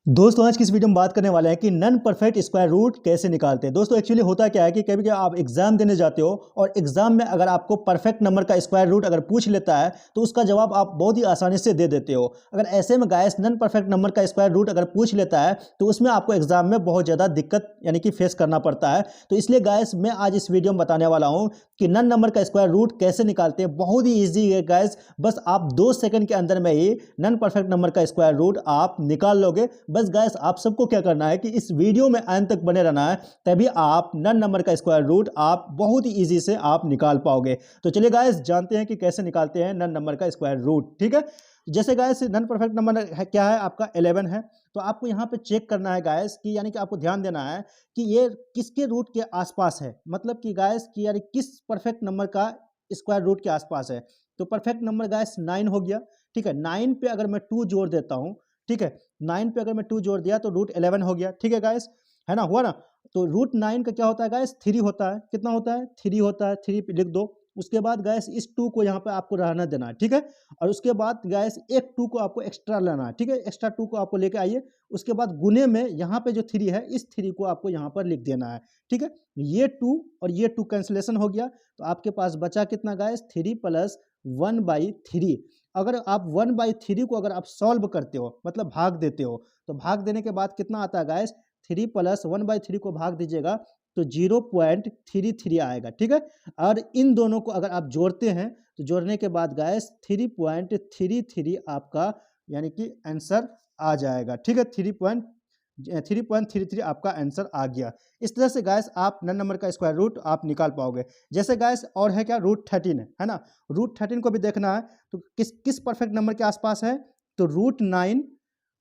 दोस्तों आज की इस वीडियो में बात करने वाले हैं कि नन परफेक्ट स्क्वायर रूट कैसे निकालते हैं। दोस्तों एक्चुअली होता क्या है कि कभी कभी आप एग्जाम देने जाते हो और एग्जाम में अगर आपको परफेक्ट नंबर का स्क्वायर रूट अगर पूछ लेता है तो उसका जवाब आप बहुत ही आसानी से दे देते हो। अगर ऐसे में गाइस नन परफेक्ट नंबर का स्क्वायर रूट अगर पूछ लेता है तो उसमें आपको एग्जाम में बहुत ज़्यादा दिक्कत यानी कि फेस करना पड़ता है। तो इसलिए गाइस मैं आज इस वीडियो में बताने वाला हूँ कि नन नंबर का स्क्वायर रूट कैसे निकालते हैं। बहुत ही ईजी है गाइस, बस आप 2 सेकंड के अंदर में ही नन परफेक्ट नंबर का स्क्वायर रूट आप निकाल लोगे। बस गाइस आप सबको क्या करना है कि इस वीडियो में अंत तक बने रहना है, तभी आप नन नंबर का स्क्वायर रूट आप बहुत ही ईजी से आप निकाल पाओगे। तो चलिए गाइस जानते हैं कि कैसे निकालते हैं नन नंबर का स्क्वायर रूट। ठीक है, जैसे गाइस नन परफेक्ट नंबर है क्या है आपका 11 है, तो आपको यहाँ पे चेक करना है गाइस कि यानी कि आपको ध्यान देना है कि ये किसके रूट के आसपास है, मतलब कि गाइस कि यानी किस परफेक्ट नंबर का स्क्वायर रूट के आसपास है। तो परफेक्ट नंबर गाइस 9 हो गया। ठीक है, 9 पे अगर मैं 2 जोड़ देता हूँ, ठीक है, 9 पे अगर मैं 2 जोड़ दिया तो रूट 11 हो गया। ठीक है गाइस, है ना, हुआ ना। तो रूट 9 का क्या होता है गाइस 3 होता है। कितना होता है 3 होता है, 3 लिख दो। उसके बाद गैस इस 2 को यहाँ पे आपको रहने देना है। ठीक है, और उसके बाद गैस एक 2 को आपको एक्स्ट्रा लेना है। ठीक है, एक्स्ट्रा 2 को आपको लेके आइए। उसके बाद गुने में यहाँ पे जो 3 है इस 3 को आपको यहाँ पर लिख देना है। ठीक है, ये 2 और ये 2 कैंसिलेशन हो गया, तो आपके पास बचा कितना गैस 3 प्लस 1/3। अगर आप 1/3 को अगर आप सॉल्व करते हो मतलब भाग देते हो, तो भाग देने के बाद कितना आता है गैस 3 प्लस 1/3 को भाग दीजिएगा तो 0.33 आएगा। ठीक है, और इन दोनों को अगर आप जोड़ते हैं तो जोड़ने के बाद गैस 3.33 आपका यानी कि आंसर आ जाएगा। ठीक है, 3.33 आपका आंसर आ गया। इस तरह से गैस आप नन नंबर का स्क्वायर रूट आप निकाल पाओगे। जैसे गैस और है क्या रूट 13 है ना, रूट 13 को भी देखना है तो किस किस परफेक्ट नंबर के आसपास है, तो रूट 9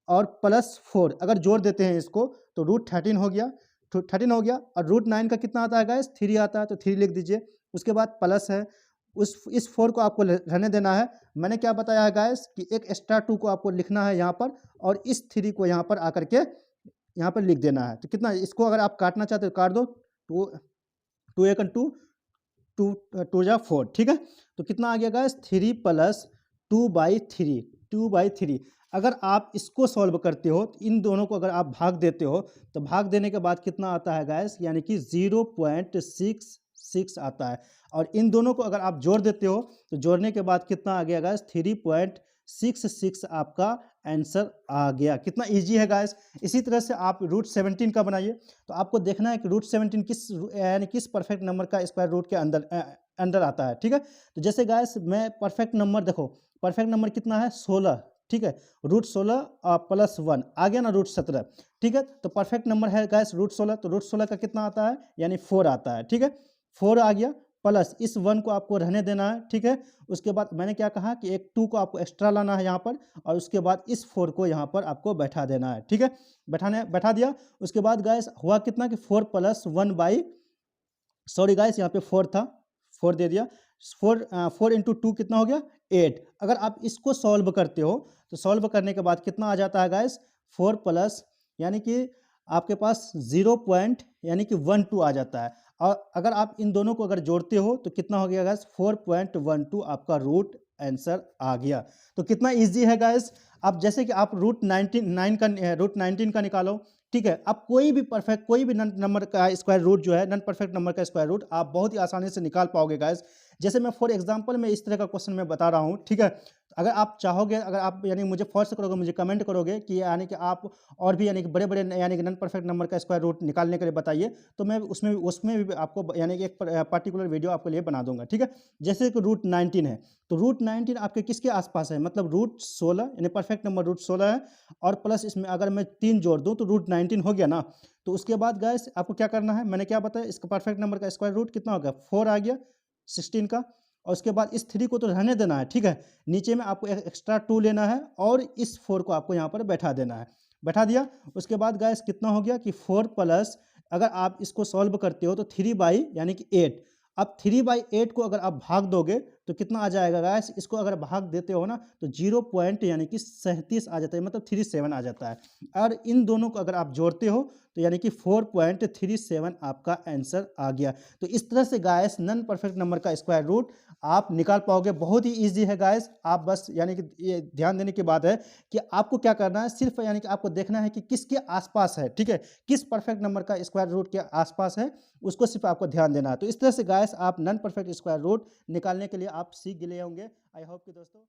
और प्लस 4 अगर जोड़ देते हैं इसको तो रूट 13 हो गया। 13 हो गया और रूट 9 का कितना आता है गैस 3 आता है, तो 3 लिख दीजिए। उसके बाद प्लस है, उस इस 4 को आपको रहने देना है। मैंने क्या बताया है गैस कि एक एक्स्ट्रा 2 को आपको लिखना है यहाँ पर और इस 3 को यहाँ पर आकर के यहाँ पर लिख देना है। तो कितना इसको अगर आप काटना चाहते हो काट दो, 2 एक 2 2 2 जा 4। ठीक है, तो कितना आ गया गैस 3 प्लस 2/3 2/3। अगर आप इसको सॉल्व करते हो तो इन दोनों को अगर आप भाग देते हो तो भाग देने के बाद कितना आता है गैस यानी कि 0.66 आता है। और इन दोनों को अगर आप जोड़ देते हो तो जोड़ने के बाद कितना आ गया गैस 3.66 आपका आंसर आ गया। कितना इजी है गाइस। इसी तरह से आप रूट 17 का बनाइए, तो आपको देखना है कि रूट 17 किस यानी किस परफेक्ट नंबर का स्क्वायर रूट के अंदर आता है। ठीक है, तो जैसे गाइस मैं परफेक्ट नंबर देखो, परफेक्ट नंबर कितना है 16। ठीक है, रूट 16 प्लस 1 आ गया ना रूट 17। ठीक है, तो परफेक्ट नंबर है गाइस रूट 16, तो रूट 16 का कितना आता है यानी 4 आता है। ठीक है, 4 आ गया प्लस इस 1 को आपको रहने देना है। ठीक है, उसके बाद मैंने क्या कहा कि एक 2 को आपको एक्स्ट्रा लाना है यहाँ पर और उसके बाद इस 4 को यहाँ पर आपको बैठा देना है। ठीक है, बैठा दिया। उसके बाद गाइस हुआ कितना कि 4 प्लस 1 सॉरी गाइस यहाँ पे 4 था, 4 दे दिया। 4 इंटू 2 कितना हो गया 8। अगर आप इसको सॉल्व करते हो तो सॉल्व करने के बाद कितना आ जाता है गाइस 4 प्लस यानी कि आपके पास 0 पॉइंट यानी कि 12 आ जाता है। और अगर आप इन दोनों को अगर जोड़ते हो तो कितना हो गया गाइस 4.12 आपका रूट आंसर आ गया। तो कितना इजी है गाइस। अब जैसे कि आप रूट 19 का निकालो। ठीक है, अब कोई भी परफेक्ट कोई भी नंबर का स्क्वायर रूट जो है नन परफेक्ट नंबर का स्क्वायर रूट आप बहुत ही आसानी से निकाल पाओगे गाइस। जैसे मैं फॉर एग्जांपल में इस तरह का क्वेश्चन मैं बता रहा हूँ। ठीक है, अगर आप चाहोगे, अगर आप यानी मुझे फोर्स करोगे, मुझे कमेंट करोगे कि यानी कि आप और भी यानी कि बड़े बड़े यानी कि नन परफेक्ट नंबर का स्क्वायर रूट निकालने के लिए बताइए, तो मैं उसमें भी आपको यानी कि एक पर्टिकुलर वीडियो आपके लिए बना दूंगा। ठीक है, जैसे कि रूट 19 है, तो रूट 19 आपके किसके आसपास है, मतलब रूट 16 यानी परफेक्ट नंबर रूट 16 है और प्लस इसमें अगर मैं 3 जोड़ दूँ तो रूट 19 हो गया ना। तो उसके बाद गाइस आपको क्या करना है, मैंने क्या बताया, इसका परफेक्ट नंबर का स्क्वायर रूट कितना हो गया 4 आ गया 16 का। और उसके बाद इस 3 को तो रहने देना है। ठीक है, नीचे में आपको एक एक्स्ट्रा 2 लेना है और इस 4 को आपको यहाँ पर बैठा देना है। बैठा दिया। उसके बाद गाइस कितना हो गया कि 4 प्लस अगर आप इसको सॉल्व करते हो तो 3 यानी कि 8। अब 3/8 को अगर आप भाग दोगे तो कितना आ जाएगा गाइस, इसको अगर भाग देते हो ना तो 0 पॉइंट यानी कि 37 आ जाता है, मतलब 37 आ जाता है। और इन दोनों को अगर आप जोड़ते हो तो यानी कि 4.37 आपका आंसर आ गया। तो इस तरह से गाइस नॉन परफेक्ट नंबर का स्क्वायर रूट आप निकाल पाओगे। बहुत ही ईजी है गाइस। आप बस यानी कि ये ध्यान देने की बात है कि आपको क्या करना है, सिर्फ यानी कि आपको देखना है कि किसके आसपास है, ठीक है, किस परफेक्ट नंबर का स्क्वायर रूट के आसपास है, उसको सिर्फ आपको ध्यान देना है। तो इस तरह से गाइस आप नॉन परफेक्ट स्क्वायर रूट निकालने के लिए आप सीख लिए होंगे। आई होप कि दोस्तों